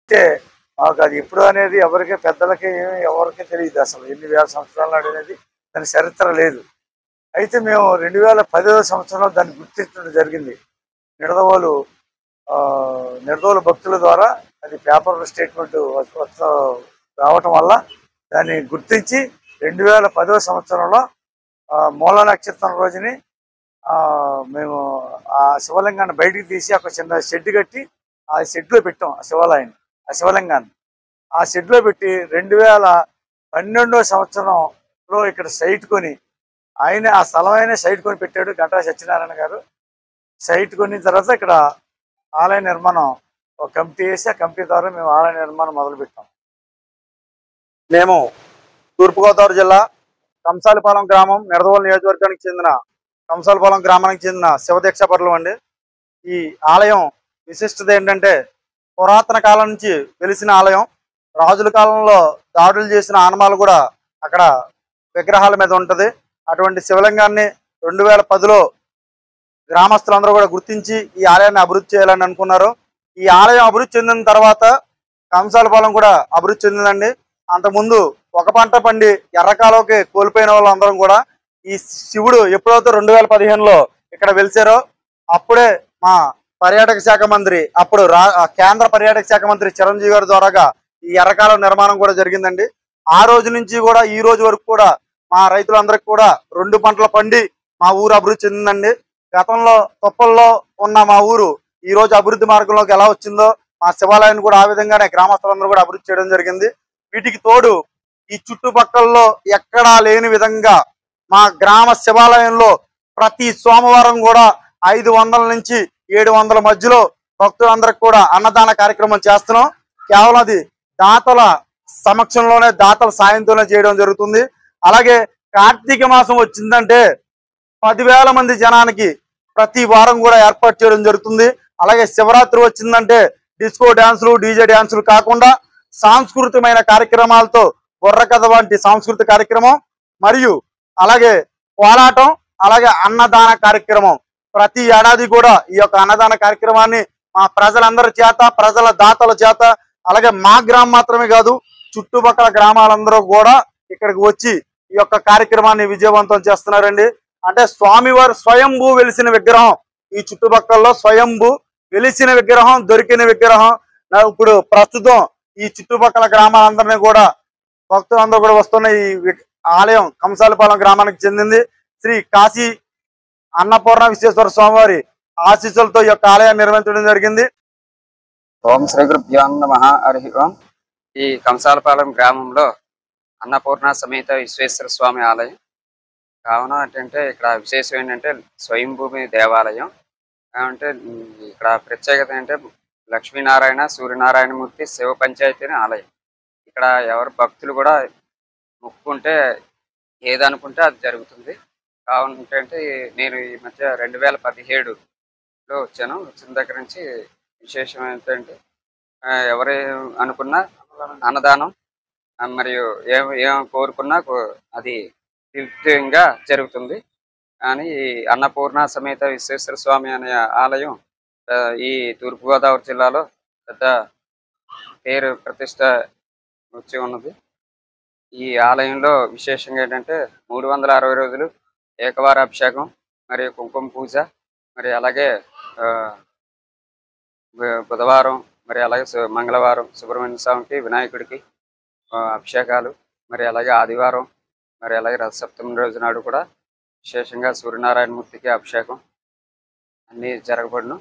అంటే మాకు అది ఎప్పుడు అనేది ఎవరికి పెద్దలకి ఎవరికి తెలియదు. అసలు ఎన్ని వేల సంవత్సరాలు నాడు అనేది దాని చరిత్ర లేదు. అయితే మేము 2010వ సంవత్సరంలో దాన్ని గుర్తించడం జరిగింది. నిడదవోలు నిడదవోలు భక్తుల ద్వారా అది పేపర్ స్టేట్మెంట్ రావటం వల్ల దాన్ని గుర్తించి 2010వ సంవత్సరంలో మూల నక్షత్రం రోజుని మేము ఆ శివలింగాన్ని బయటికి తీసి ఒక చిన్న షెడ్ కట్టి ఆ షెడ్లో పెట్టాం. ఆ శివలింగాన్ని ఆ షెడ్లో పెట్టి 2012వ సంవత్సరంలో ఇక్కడ సైట్ కొని ఆయన ఆ స్థలం సైట్ కొని పెట్టాడు. గంటా సత్యనారాయణ గారు సైట్ కొన్న తర్వాత ఇక్కడ ఆలయ నిర్మాణం ఒక కమిటీ వేసి ఆ కమిటీ ద్వారా మేము ఆలయ నిర్మాణం మొదలుపెట్టాం. మేము తూర్పుగోదావరి జిల్లా కంసాలిపాలెం గ్రామం నిడదవోలు నియోజకవర్గానికి చెందిన కంసాలిపాలెం గ్రామానికి చెందిన శివదీక్షాపరులం అండి. ఈ ఆలయం విశిష్టత ఏంటంటే పురాతన కాలం నుంచి వెలిసిన ఆలయం. రాజుల కాలంలో దాడులు చేసిన ఆనమాలు కూడా అక్కడ విగ్రహాల మీద ఉంటుంది. అటువంటి శివలింగాన్ని 2010లో గ్రామస్తులందరూ కూడా గుర్తించి ఈ ఆలయాన్ని అభివృద్ధి చేయాలని అనుకున్నారు. ఈ ఆలయం అభివృద్ధి చెందిన తర్వాత కంసాలిపాలెం కూడా అభివృద్ధి చెందిందండి. అంతకుముందు ఒక పంట పండి ఎర్రకాలోకి కోల్పోయిన వాళ్ళందరం కూడా ఈ శివుడు ఎప్పుడైతే 2015లో ఇక్కడ వెలిసారో అప్పుడే మా పర్యాటక శాఖ మంత్రి అప్పుడు కేంద్ర పర్యాటక శాఖ మంత్రి చిరంజీవి గారి ద్వారాగా ఈ ఎర్రకాలం నిర్మాణం కూడా జరిగిందండి. ఆ రోజు నుంచి కూడా ఈ రోజు వరకు కూడా మా రైతులందరికీ కూడా 2 పంటలు పండి మా ఊరు అభివృద్ధి చెందిందండి. గతంలో తొప్పల్లో ఉన్న మా ఊరు ఈ రోజు అభివృద్ధి మార్గంలోకి ఎలా వచ్చిందో మా శివాలయాన్ని కూడా ఆ విధంగానే గ్రామస్తులందరూ కూడా అభివృద్ధి చేయడం జరిగింది. వీటికి తోడు ఈ చుట్టుపక్కల్లో ఎక్కడా లేని విధంగా మా గ్రామ శివాలయంలో ప్రతి సోమవారం కూడా 500 నుంచి 700 మధ్యలో భక్తులందరికి కూడా అన్నదాన కార్యక్రమం చేస్తున్నాం. కేవలం అది దాతల సమక్షంలోనే దాతల సాయంతోనే చేయడం జరుగుతుంది. అలాగే కార్తీక మాసం వచ్చిందంటే 10,000 మంది జనానికి ప్రతి వారం కూడా ఏర్పాటు చేయడం జరుగుతుంది. అలాగే శివరాత్రి వచ్చిందంటే డిస్కో డ్యాన్సులు డీజే డ్యాన్సులు కాకుండా సాంస్కృతికమైన కార్యక్రమాలతో బుర్రకథ వంటి సాంస్కృతిక కార్యక్రమం మరియు అలాగే కోలాటం అలాగే అన్నదాన కార్యక్రమం ప్రతి ఏడాది కూడా ఈ యొక్క అన్నదాన కార్యక్రమాన్ని మా ప్రజలందరి చేత ప్రజల దాతల చేత అలాగే మా గ్రామం మాత్రమే కాదు చుట్టుపక్కల గ్రామాలందరూ కూడా ఇక్కడికి వచ్చి ఈ యొక్క కార్యక్రమాన్ని విజయవంతం చేస్తున్నారండి. అంటే స్వామివారు స్వయంభూ వెలిసిన విగ్రహం ఈ చుట్టుపక్కలలో స్వయంభూ వెలిసిన విగ్రహం దొరికిన విగ్రహం ఇప్పుడు ప్రస్తుతం ఈ చుట్టుపక్కల గ్రామాలందరినీ కూడా భక్తులందరూ కూడా వస్తున్న ఈ ఆలయం కంసాలిపాలెం గ్రామానికి చెందింది. శ్రీ కాశీ అన్నపూర్ణ విశ్వేశ్వర స్వామివారి ఆశీస్సులతో ఈ యొక్క ఆలయాన్ని నిర్మించడం జరిగింది. ఓం శ్రీ గురుభ్యో నమః. హరి ఓం. ఈ కంసాలపాలెం గ్రామంలో అన్నపూర్ణ సమేత విశ్వేశ్వర స్వామి ఆలయం కావున ఏంటంటే ఇక్కడ విశేషం ఏంటంటే స్వయంభూమి దేవాలయం. అంటే ఇక్కడ ప్రత్యేకత ఏంటంటే లక్ష్మీనారాయణ సూర్యనారాయణమూర్తి శివ పంచాయతీ ఆలయం. ఇక్కడ ఎవరు భక్తులు కూడా మొక్కుకుంటే ఏదనుకుంటే అది జరుగుతుంది. కావున ఏంటంటే నేను ఈ మధ్య 2017లో వచ్చాను. వచ్చిన దగ్గర నుంచి విశేషం ఏంటంటే ఎవరు అనుకున్నా అన్నదానం మరియు ఏం కోరుకున్నా అది తృప్తిగా జరుగుతుంది. కానీ ఈ అన్నపూర్ణ సమేత విశ్వేశ్వర స్వామి అనే ఆలయం ఈ తూర్పుగోదావరి జిల్లాలో పెద్ద పేరు ప్రతిష్ట వచ్చి ఉన్నది. ఈ ఆలయంలో విశేషంగా ఏంటంటే 360 రోజులు ఏకవార అభిషేకం మరియు కుంకుమ పూజ మరి అలాగే బుధవారం మరి అలాగే మంగళవారం సుబ్రహ్మణ్య స్వామికి వినాయకుడికి అభిషేకాలు మరి అలాగే ఆదివారం మరి అలాగే రథసప్తమి రోజు నాడు కూడా విశేషంగా సూర్యనారాయణమూర్తికి అభిషేకం అన్నీ జరగబడును.